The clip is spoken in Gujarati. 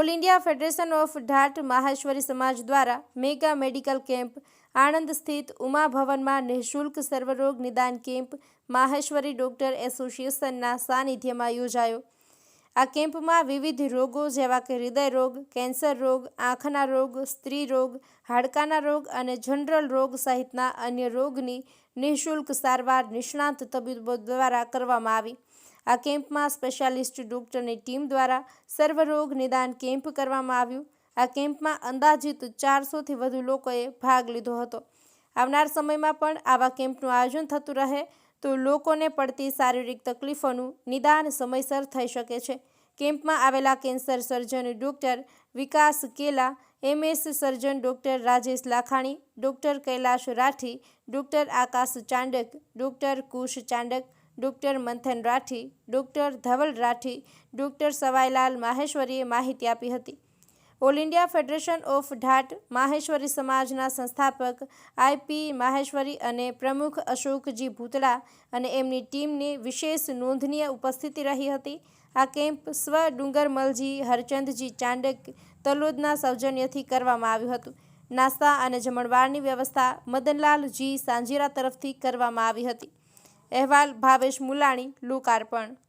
All India federation of Dhat Maheshwari Samaj દ્વારા મેગા મેડિકલ કેમ્પ આણંદ સ્થિત ઉમા ભવનમાં નિઃશુલ્ક સર્વરોગ નિદાન કેમ્પ માહેશ્વરી ડોક્ટર એસોસિએશનના સાનિધ્યમાં યોજાયો। આ કેમ્પમાં વિવિધ રોગો જેવા કે હૃદય રોગ, કેન્સર રોગ, આંખના રોગ, સ્ત્રી રોગ, હાડકાના રોગ અને જનરલ રોગ સહિતના અન્ય રોગની નિઃશુલ્ક સારવાર નિષ્ણાત તબીબો દ્વારા કરવામાં આવી। આ કેમ્પમાં સ્પેશિયાલિસ્ટ ડોક્ટરની ટીમ દ્વારા સર્વરોગ નિદાન કેમ્પ કરવામાં આવ્યું। આ કેમ્પમાં અંદાજિત 400થી વધુ લોકોએ ભાગ લીધો હતો। આવનાર સમયમાં પણ આવા કેમ્પનું આયોજન થતું રહે તો લોકોને પડતી શારીરિક તકલીફોનું નિદાન સમયસર થઈ શકે છે। કેમ્પમાં આવેલા cancer surgeon doctor Vikas Kela, MS surgeon doctor Rajesh Lakhani, doctor Kailash Rathi, doctor Akash Chandak, doctor Kush Chandak, doctor Manthan Rathi, doctor Dhaval Rathi, doctor Savailal માહેશ્વરીએ માહિતી આપી હતી। All India federation of Dhat Maheshwari સમાજના સંસ્થાપક IP માહેશ્વરી અને પ્રમુખ અશોકજી ભૂતળા અને એમની ટીમની વિશેષ નોંધનીય ઉપસ્થિતિ રહી હતી। આ કેમ્પ સ્વ ડુંગરમલજી હરચંદજી ચાંડક તલોદના સૌજન્યથી કરવામાં આવ્યું હતું। નાસ્તા અને જમણવારની વ્યવસ્થા મદનલાલ જી સાંજીરા તરફથી કરવામાં આવી હતી। અહેવાલ ભાવેશ મુલાણી, લોકાર્પણ।